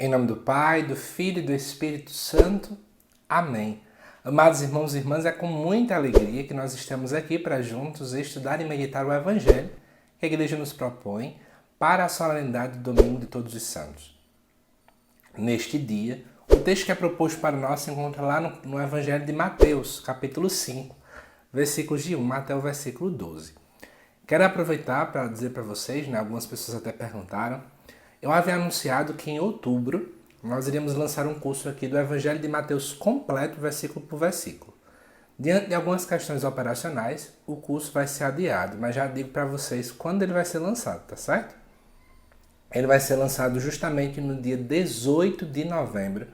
Em nome do Pai, do Filho e do Espírito Santo. Amém. Amados irmãos e irmãs, é com muita alegria que nós estamos aqui para juntos estudar e meditar o Evangelho que a Igreja nos propõe para a solenidade do Domingo de Todos os Santos. Neste dia, o texto que é proposto para nós se encontra lá no Evangelho de Mateus, capítulo 5, versículos de 1 até o versículo 12. Quero aproveitar para dizer para vocês, algumas pessoas até perguntaram, eu havia anunciado que em outubro nós iríamos lançar um curso aqui do Evangelho de Mateus completo, versículo por versículo. Diante de algumas questões operacionais, o curso vai ser adiado, mas já digo para vocês quando ele vai ser lançado, tá certo? Ele vai ser lançado justamente no dia 18 de novembro,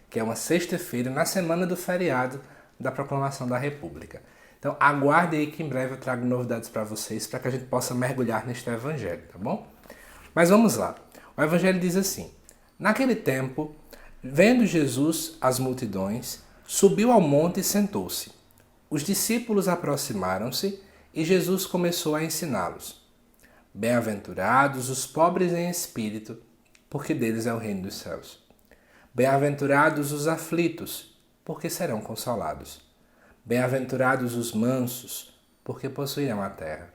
que é uma sexta-feira, na semana do feriado da Proclamação da República. Então aguarde aí que em breve eu trago novidades para vocês, para que a gente possa mergulhar neste Evangelho, tá bom? Mas vamos lá. O Evangelho diz assim: naquele tempo, vendo Jesus as multidões, subiu ao monte e sentou-se. Os discípulos aproximaram-se e Jesus começou a ensiná-los. Bem-aventurados os pobres em espírito, porque deles é o reino dos céus. Bem-aventurados os aflitos, porque serão consolados. Bem-aventurados os mansos, porque possuirão a terra.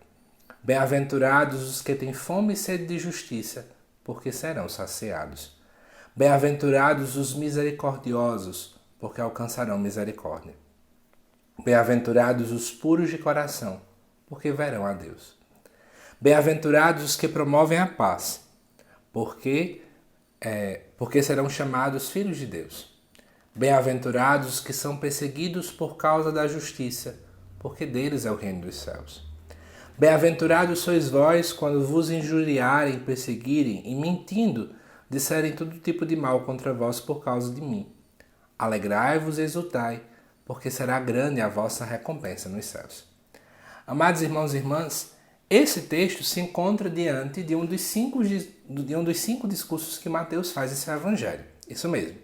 Bem-aventurados os que têm fome e sede de justiça, porque serão saciados. Bem-aventurados os misericordiosos, porque alcançarão misericórdia. Bem-aventurados os puros de coração, porque verão a Deus. Bem-aventurados os que promovem a paz, porque serão chamados filhos de Deus. Bem-aventurados os que são perseguidos por causa da justiça, porque deles é o reino dos céus. Bem-aventurados sois vós quando vos injuriarem, perseguirem e mentindo, disserem todo tipo de mal contra vós por causa de mim. Alegrai-vos e exultai, porque será grande a vossa recompensa nos céus. Amados irmãos e irmãs, esse texto se encontra diante de um dos cinco discursos que Mateus faz em seu Evangelho. Isso mesmo.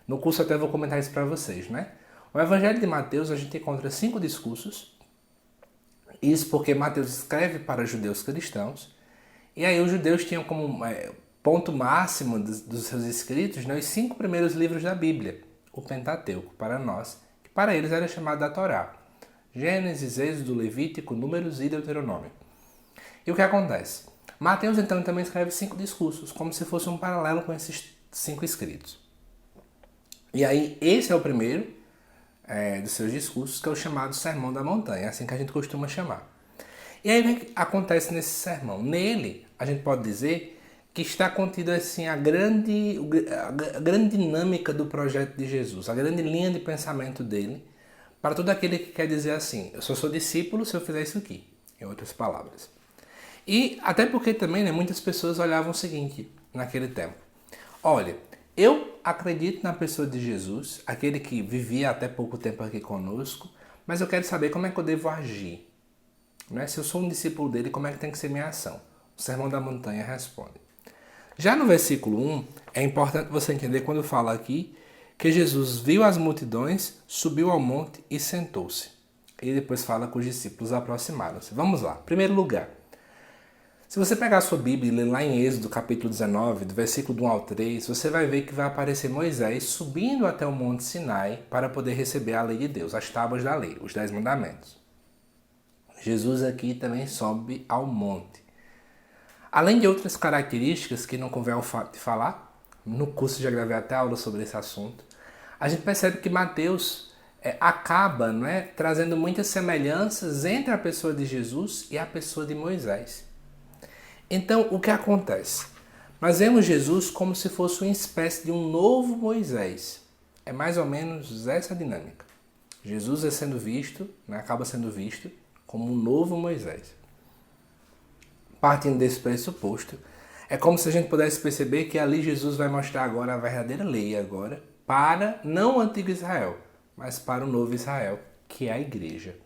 No curso até vou comentar isso para vocês, né? O Evangelho de Mateus a gente encontra 5 discursos. Isso porque Mateus escreve para judeus cristãos. E aí os judeus tinham como ponto máximo dos seus escritos, os 5 primeiros livros da Bíblia, o Pentateuco, para nós, que para eles era chamado da Torá. Gênesis, Êxodo, Levítico, Números e Deuteronômio. E o que acontece? Mateus então também escreve 5 discursos, como se fosse um paralelo com esses 5 escritos. E aí esse é o primeiro dos seus discursos, que é o chamado Sermão da Montanha, é assim que a gente costuma chamar. E aí o que acontece nesse sermão? Nele, a gente pode dizer que está contido assim, a grande dinâmica do projeto de Jesus, a grande linha de pensamento dele, para todo aquele que quer dizer assim, eu só sou discípulo se eu fizer isso aqui, em outras palavras. E até porque também muitas pessoas olhavam o seguinte naquele tempo: olha, eu acredito na pessoa de Jesus, aquele que vivia até pouco tempo aqui conosco, mas eu quero saber como é que eu devo agir. Se eu sou um discípulo dele, como é que tem que ser minha ação? O Sermão da Montanha responde. Já no versículo 1, é importante você entender quando fala aqui que Jesus viu as multidões, subiu ao monte e sentou-se. E depois fala que os discípulos aproximaram-se. Vamos lá. Primeiro lugar, se você pegar a sua Bíblia e ler lá em Êxodo capítulo 19, do versículo 1 ao 3, você vai ver que vai aparecer Moisés subindo até o Monte Sinai para poder receber a lei de Deus, as tábuas da lei, os 10 mandamentos. Jesus aqui também sobe ao monte. Além de outras características que não convém ao fato de falar, no curso já gravei até aula sobre esse assunto, a gente percebe que Mateus acaba trazendo muitas semelhanças entre a pessoa de Jesus e a pessoa de Moisés. Então, o que acontece? Nós vemos Jesus como se fosse uma espécie de um novo Moisés. É mais ou menos essa dinâmica. Jesus acaba sendo visto como um novo Moisés. Partindo desse pressuposto, é como se a gente pudesse perceber que ali Jesus vai mostrar agora a verdadeira lei agora para não o antigo Israel, mas para o novo Israel, que é a igreja.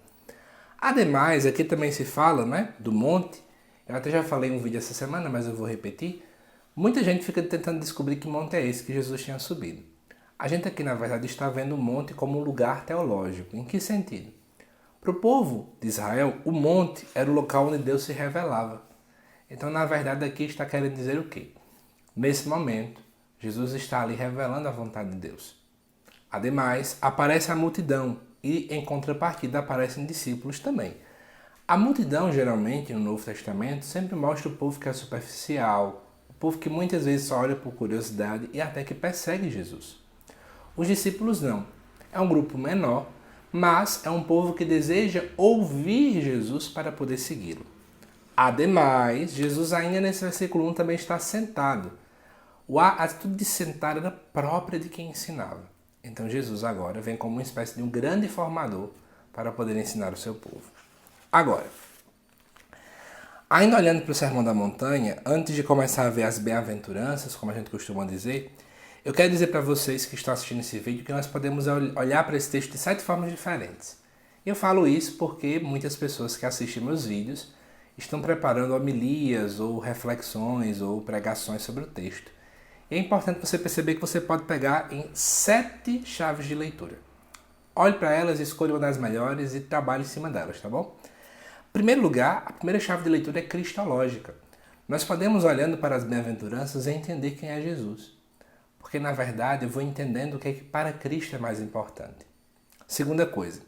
Ademais, aqui também se fala do monte. Eu até já falei em um vídeo essa semana, mas eu vou repetir. Muita gente fica tentando descobrir que monte é esse que Jesus tinha subido. A gente aqui, na verdade, está vendo o monte como um lugar teológico. Em que sentido? Para o povo de Israel, o monte era o local onde Deus se revelava. Então, na verdade, aqui está querendo dizer o quê? Nesse momento, Jesus está ali revelando a vontade de Deus. Ademais, aparece a multidão e, em contrapartida, aparecem discípulos também. A multidão, geralmente, no Novo Testamento, sempre mostra o povo que é superficial, o povo que muitas vezes só olha por curiosidade e até que persegue Jesus. Os discípulos não. É um grupo menor, mas é um povo que deseja ouvir Jesus para poder segui-lo. Ademais, Jesus ainda nesse versículo 1 também está sentado. A atitude de sentar era própria de quem ensinava. Então Jesus agora vem como uma espécie de um grande formador para poder ensinar o seu povo. Agora, ainda olhando para o Sermão da Montanha, antes de começar a ver as bem-aventuranças, como a gente costuma dizer, eu quero dizer para vocês que estão assistindo esse vídeo que nós podemos olhar para esse texto de 7 formas diferentes. Eu falo isso porque muitas pessoas que assistem meus vídeos estão preparando homilias ou reflexões ou pregações sobre o texto. E é importante você perceber que você pode pegar em 7 chaves de leitura. Olhe para elas, escolha uma das melhores e trabalhe em cima delas, tá bom? Em primeiro lugar, a primeira chave de leitura é cristológica. Nós podemos, olhando para as bem-aventuranças, entender quem é Jesus. Porque, na verdade, eu vou entendendo o que é que para Cristo é mais importante. Segunda coisa,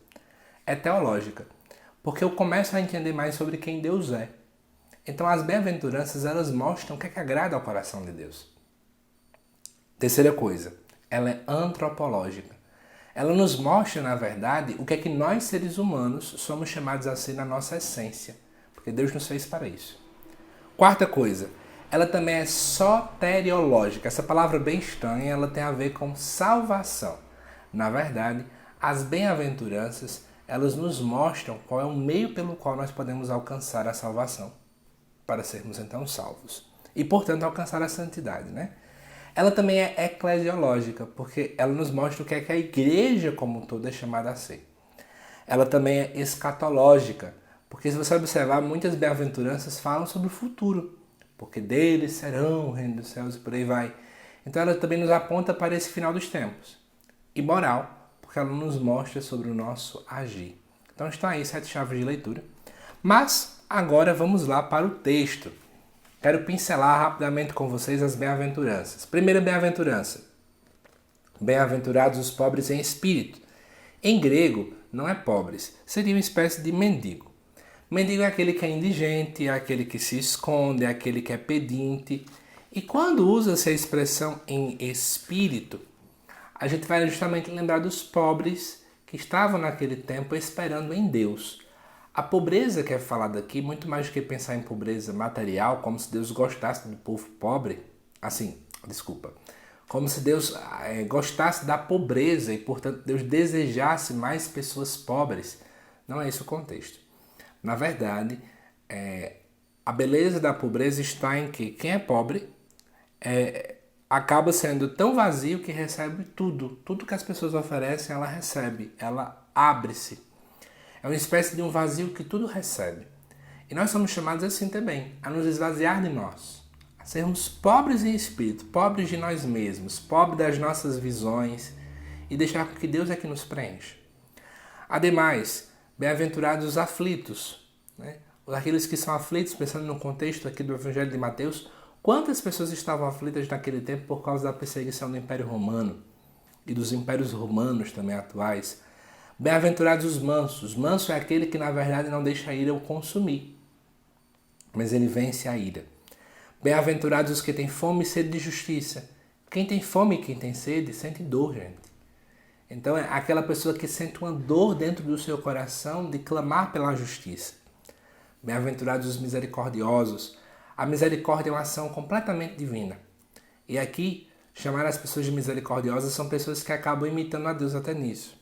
é teológica. Porque eu começo a entender mais sobre quem Deus é. Então, as bem-aventuranças, elas mostram o que é que agrada ao coração de Deus. Terceira coisa, ela é antropológica. Ela nos mostra, na verdade, o que é que nós, seres humanos, somos chamados a ser na nossa essência. Porque Deus nos fez para isso. Quarta coisa, ela também é soteriológica. Essa palavra bem estranha, ela tem a ver com salvação. Na verdade, as bem-aventuranças, elas nos mostram qual é o meio pelo qual nós podemos alcançar a salvação, para sermos então salvos. E, portanto, alcançar a santidade, né? Ela também é eclesiológica, porque ela nos mostra o que é que a igreja como um todo é chamada a ser. Ela também é escatológica, porque se você observar, muitas bem-aventuranças falam sobre o futuro, porque deles serão o reino dos céus e por aí vai. Então ela também nos aponta para esse final dos tempos. E moral, porque ela nos mostra sobre o nosso agir. Então estão aí 7 chaves de leitura. Mas agora vamos lá para o texto. Quero pincelar rapidamente com vocês as bem-aventuranças. Primeira bem-aventurança. Bem-aventurados os pobres em espírito. Em grego, não é pobres, seria uma espécie de mendigo. Mendigo é aquele que é indigente, é aquele que se esconde, é aquele que é pedinte. E quando usa-se a expressão em espírito, a gente vai justamente lembrar dos pobres que estavam naquele tempo esperando em Deus. A pobreza que é falada aqui, muito mais do que pensar em pobreza material, como se Deus gostasse do povo pobre, como se Deus gostasse da pobreza e, portanto, Deus desejasse mais pessoas pobres. Não é esse o contexto. Na verdade, a beleza da pobreza está em que quem é pobre acaba sendo tão vazio que recebe tudo. Tudo que as pessoas oferecem, ela recebe, ela abre-se. É uma espécie de um vazio que tudo recebe. E nós somos chamados assim também, a nos esvaziar de nós, a sermos pobres em espírito, pobres de nós mesmos, pobres das nossas visões e deixar que Deus é que nos preenche. Ademais, bem-aventurados os aflitos, né? Aqueles que são aflitos, pensando no contexto aqui do Evangelho de Mateus, quantas pessoas estavam aflitas naquele tempo por causa da perseguição do Império Romano e dos impérios romanos também atuais. Bem-aventurados os mansos. Manso é aquele que, na verdade, não deixa a ira o consumir, mas ele vence a ira. Bem-aventurados os que têm fome e sede de justiça. Quem tem fome e quem tem sede, sente dor, gente. Então, é aquela pessoa que sente uma dor dentro do seu coração de clamar pela justiça. Bem-aventurados os misericordiosos. A misericórdia é uma ação completamente divina. E aqui, chamar as pessoas de misericordiosas são pessoas que acabam imitando a Deus até nisso.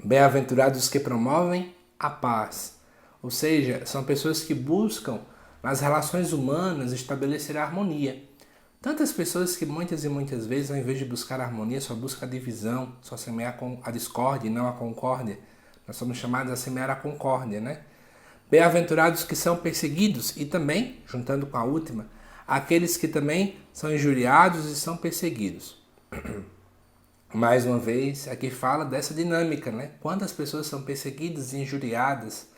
Bem-aventurados os que promovem a paz. Ou seja, são pessoas que buscam, nas relações humanas, estabelecer a harmonia. Tantas pessoas que muitas e muitas vezes, ao invés de buscar a harmonia, só buscam a divisão, só semear a discórdia e não a concórdia. Nós somos chamados a semear a concórdia, né? Bem-aventurados que são perseguidos e também, juntando com a última, aqueles que também são injuriados e são perseguidos. Mais uma vez, aqui fala dessa dinâmica, né? Quantas pessoas são perseguidas, injuriadas,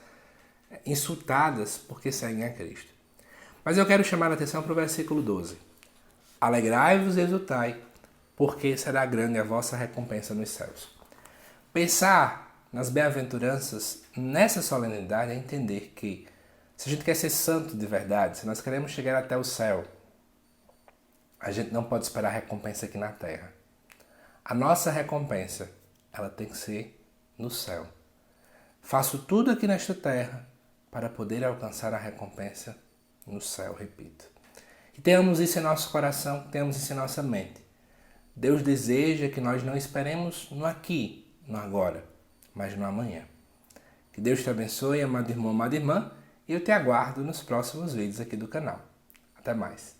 insultadas porque seguem a Cristo. Mas eu quero chamar a atenção para o versículo 12. Alegrai-vos e exultai, porque será grande a vossa recompensa nos céus. Pensar nas bem-aventuranças nessa solenidade é entender que, se a gente quer ser santo de verdade, se nós queremos chegar até o céu, a gente não pode esperar recompensa aqui na terra. A nossa recompensa, ela tem que ser no céu. Faço tudo aqui nesta terra para poder alcançar a recompensa no céu, repito. Que tenhamos isso em nosso coração, que tenhamos isso em nossa mente. Deus deseja que nós não esperemos no aqui, no agora, mas no amanhã. Que Deus te abençoe, amado irmão, amada irmã, e eu te aguardo nos próximos vídeos aqui do canal. Até mais.